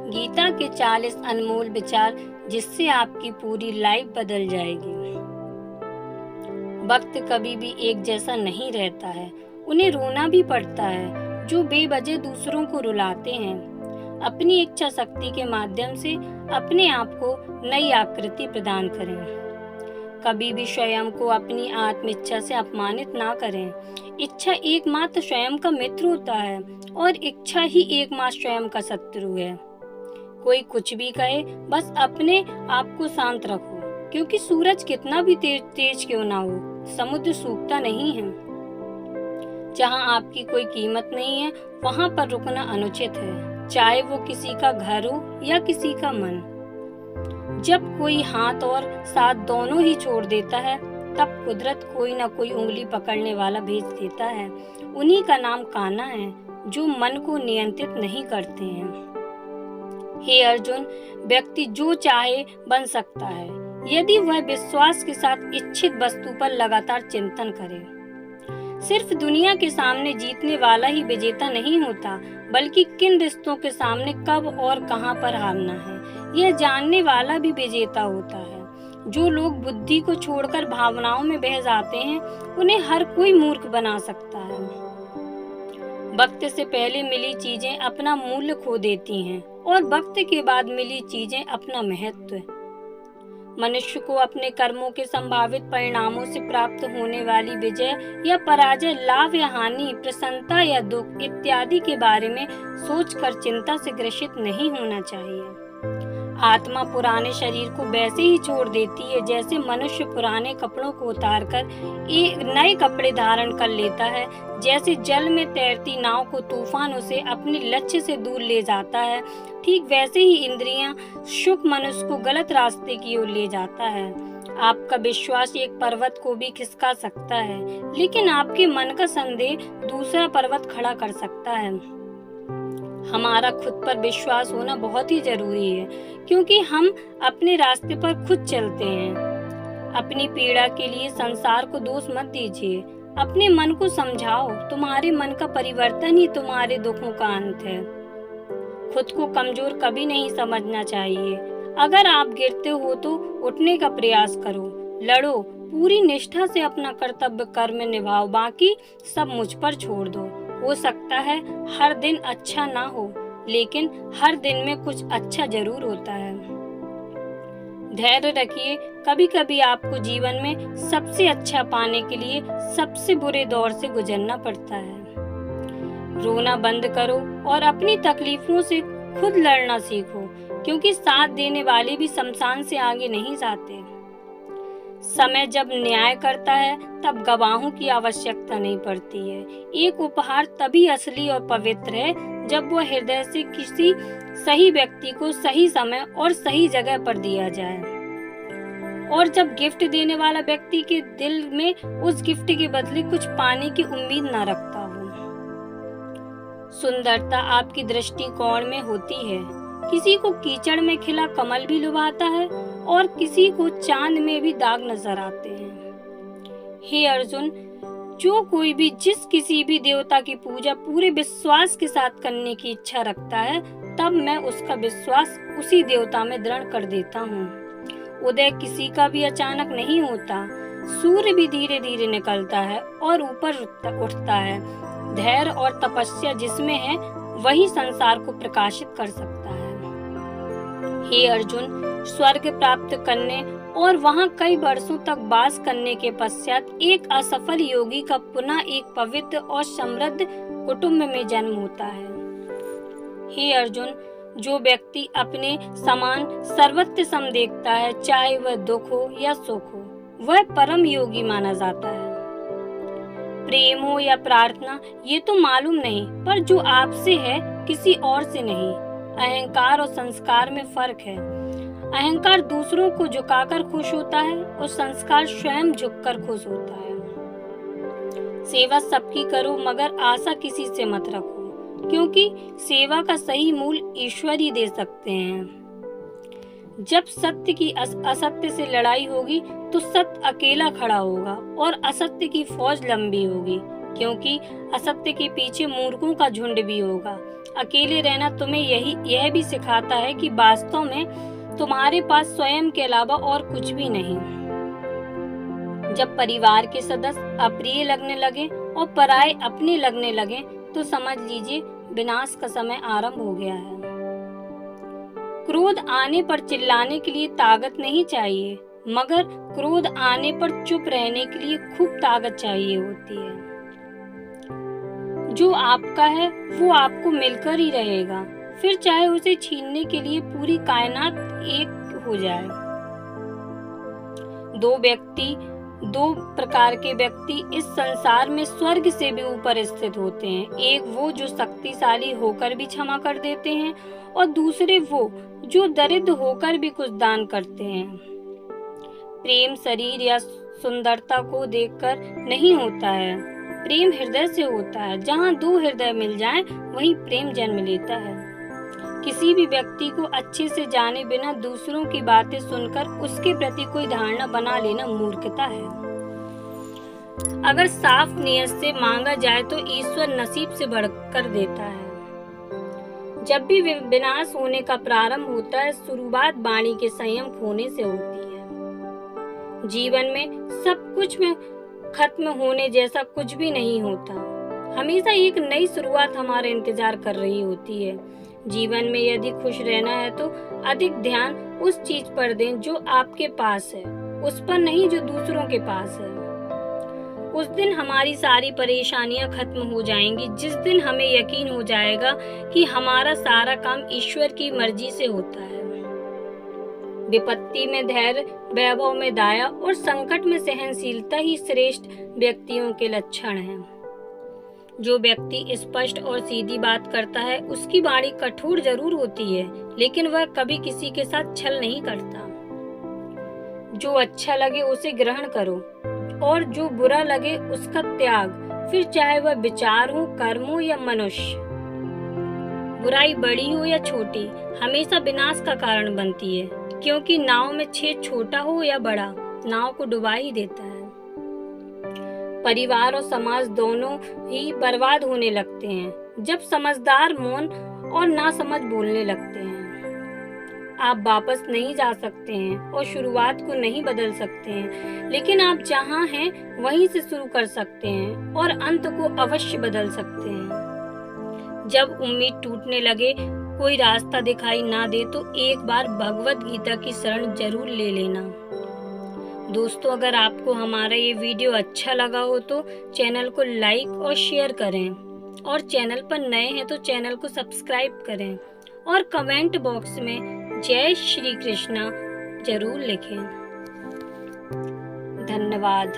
गीता के 40 अनमोल विचार जिससे आपकी पूरी लाइफ बदल जाएगी। वक्त कभी भी एक जैसा नहीं रहता है, उन्हें रोना भी पड़ता है जो बेवजह दूसरों को रुलाते हैं। अपनी इच्छा शक्ति के माध्यम से अपने आप को नई आकृति प्रदान करें। कभी भी स्वयं को अपनी आत्म इच्छा से अपमानित ना करें। इच्छा एकमात्र स्वयं का मित्र होता है और इच्छा ही एकमात्र स्वयं का शत्रु है। कोई कुछ भी कहे, बस अपने आप को शांत रखो, क्योंकि सूरज कितना भी तेज क्यों ना हो, समुद्र सूखता नहीं है। जहाँ आपकी कोई कीमत नहीं है, वहाँ पर रुकना अनुचित है, चाहे वो किसी का घर हो या किसी का मन। जब कोई हाथ और साथ दोनों ही छोड़ देता है, तब कुदरत कोई ना कोई उंगली पकड़ने वाला भेज देता है। उन्हीं का नाम कान्हा है, जो मन को नियंत्रित नहीं करते हैं। हे अर्जुन, व्यक्ति जो चाहे बन सकता है, यदि वह विश्वास के साथ इच्छित वस्तु पर लगातार चिंतन करे। सिर्फ दुनिया के सामने जीतने वाला ही विजेता नहीं होता, बल्कि किन रिश्तों के सामने कब और कहां पर हारना है, यह जानने वाला भी विजेता होता है। जो लोग बुद्धि को छोड़कर भावनाओं में बह जाते हैं, उन्हें हर कोई मूर्ख बना सकता है। वक्त से पहले मिली चीजें अपना मूल्य खो देती हैं और वक्त के बाद मिली चीजें अपना महत्व। मनुष्य को अपने कर्मों के संभावित परिणामों से प्राप्त होने वाली विजय या पराजय, लाभ या हानि, प्रसन्नता या दुख इत्यादि के बारे में सोचकर चिंता से ग्रसित नहीं होना चाहिए। आत्मा पुराने शरीर को वैसे ही छोड़ देती है जैसे मनुष्य पुराने कपड़ों को उतारकर एक नए कपड़े धारण कर लेता है। जैसे जल में तैरती नाव को तूफान उसे अपने लक्ष्य से दूर ले जाता है, ठीक वैसे ही इंद्रियां सुख मनुष्य को गलत रास्ते की ओर ले जाता है। आपका विश्वास एक पर्वत को भी खिसका सकता है, लेकिन आपके मन का संदेह दूसरा पर्वत खड़ा कर सकता है। हमारा खुद पर विश्वास होना बहुत ही जरूरी है, क्योंकि हम अपने रास्ते पर खुद चलते हैं। अपनी पीड़ा के लिए संसार को दोष मत दीजिए, अपने मन को समझाओ। तुम्हारे मन का परिवर्तन ही तुम्हारे दुखों का अंत है। खुद को कमजोर कभी नहीं समझना चाहिए। अगर आप गिरते हो तो उठने का प्रयास करो, लड़ो, पूरी निष्ठा से अपना कर्तव्य कर्म निभाओ, बाकी सब मुझ पर छोड़ दो। हो सकता है हर दिन अच्छा ना हो, लेकिन हर दिन में कुछ अच्छा जरूर होता है। धैर्य रखिए, कभी कभी आपको जीवन में सबसे अच्छा पाने के लिए सबसे बुरे दौर से गुजरना पड़ता है। रोना बंद करो और अपनी तकलीफों से खुद लड़ना सीखो, क्योंकि साथ देने वाले भी शमशान से आगे नहीं जाते। समय जब न्याय करता है, तब गवाहों की आवश्यकता नहीं पड़ती है। एक उपहार तभी असली और पवित्र है जब वह हृदय से किसी सही व्यक्ति को सही समय और सही जगह पर दिया जाए, और जब गिफ्ट देने वाला व्यक्ति के दिल में उस गिफ्ट के बदले कुछ पाने की उम्मीद ना रखता हो। सुंदरता आपकी दृष्टिकोण में होती है। किसी को कीचड़ में खिला कमल भी लुभाता है और किसी को चांद में भी दाग नजर आते हैं। हे अर्जुन, जो कोई भी जिस किसी भी देवता की पूजा पूरे विश्वास के साथ करने की इच्छा रखता है, तब मैं उसका विश्वास उसी देवता में दृढ़ कर देता हूँ। उदय किसी का भी अचानक नहीं होता, सूर्य भी धीरे धीरे निकलता है और ऊपर उठता है। धैर्य और तपस्या जिसमें है, वही संसार को प्रकाशित कर सकता है। हे अर्जुन, स्वर्ग प्राप्त करने और वहां कई वर्षों तक वास करने के पश्चात एक असफल योगी का पुनः एक पवित्र और समृद्ध कुटुंब में जन्म होता है। हे अर्जुन, जो व्यक्ति अपने समान सर्वत्र सम देखता है, चाहे वह दुख हो या सुख हो, वह परम योगी माना जाता है। प्रेम हो या प्रार्थना, ये तो मालूम नहीं, पर जो आपसे है किसी और से नहीं। अहंकार और संस्कार में फर्क है। अहंकार दूसरों को झुकाकर खुश होता है और संस्कार स्वयं झुककर खुश होता है। सेवा सबकी करो, मगर आशा किसी से मत रखो, क्योंकि सेवा का सही मूल्य ईश्वर ही दे सकते हैं। जब सत्य की असत्य से लड़ाई होगी तो सत्य अकेला खड़ा होगा और असत्य की फौज लंबी होगी, क्योंकि असत्य के पीछे मूर्खों का झुंड भी होगा अकेले रहना तुम्हें यह भी सिखाता है कि वास्तव में तुम्हारे पास स्वयं के अलावा और कुछ भी नहीं। जब परिवार के सदस्य अप्रिय लगने लगे और पराये अपने लगने लगे तो समझ लीजिए विनाश का समय आरंभ हो गया है। क्रोध आने पर चिल्लाने के लिए ताकत नहीं चाहिए, मगर क्रोध आने पर चुप रहने के लिए खूब ताकत चाहिए होती है। जो आपका है वो आपको मिलकर ही रहेगा, फिर चाहे उसे छीनने के लिए पूरी कायनात एक हो जाए। दो प्रकार के व्यक्ति इस संसार में स्वर्ग से भी ऊपर स्थित होते हैं। एक वो जो शक्तिशाली होकर भी क्षमा कर देते हैं और दूसरे वो जो दरिद्र होकर भी कुछ दान करते हैं। प्रेम शरीर या सुंदरता को देखकर नहीं होता है, प्रेम हृदय से होता है। जहाँ दो हृदय मिल जाएं, वहीं प्रेम जन्म लेता है। किसी भी व्यक्ति को अच्छे से जाने बिना दूसरों की बातें सुनकर उसके प्रति कोई धारणा बना लेना मूर्खता है। अगर साफ नियत से मांगा जाए तो ईश्वर नसीब से बढ़कर देता है। जब भी विनाश होने का प्रारंभ होता है, शुरुआत वाणी के संयम खोने से होती है। जीवन में सब कुछ में खत्म होने जैसा कुछ भी नहीं होता। हमेशा एक नई शुरुआत हमारा इंतजार कर रही होती है। जीवन में यदि खुश रहना है तो अधिक ध्यान उस चीज पर दें जो आपके पास है, उस पर नहीं जो दूसरों के पास है। उस दिन हमारी सारी परेशानियां खत्म हो जाएंगी, जिस दिन हमें यकीन हो जाएगा कि हमारा सारा काम ईश्वर की मर्जी से होता है। विपत्ति में धैर्य, वैभव में दया और संकट में सहनशीलता ही श्रेष्ठ व्यक्तियों के लक्षण हैं। जो व्यक्ति स्पष्ट और सीधी बात करता है उसकी वाणी कठोर जरूर होती है, लेकिन वह कभी किसी के साथ छल नहीं करता। जो अच्छा लगे उसे ग्रहण करो और जो बुरा लगे उसका त्याग, फिर चाहे वह विचार हो, कर्म हो या मनुष्य। बुराई बड़ी हो या छोटी हमेशा विनाश का कारण बनती है, क्योंकि नाव में छेद छोटा हो या बड़ा, नाव को डुबा ही देता है। परिवार और समाज दोनों ही बर्बाद होने लगते हैं जब समझदार मौन और नासमझ बोलने लगते हैं। आप वापस नहीं जा सकते हैं और शुरुआत को नहीं बदल सकते हैं, लेकिन आप जहां हैं वहीं से शुरू कर सकते हैं और अंत को अवश्य बदल सकते हैं। जब उम्मीद टूटने लगे, कोई रास्ता दिखाई ना दे तो एक बार भगवत गीता की शरण जरूर ले लेना। दोस्तों, अगर आपको हमारा ये वीडियो अच्छा लगा हो तो चैनल को लाइक और शेयर करें, और चैनल पर नए हैं तो चैनल को सब्सक्राइब करें और कमेंट बॉक्स में जय श्री कृष्णा जरूर लिखें। धन्यवाद।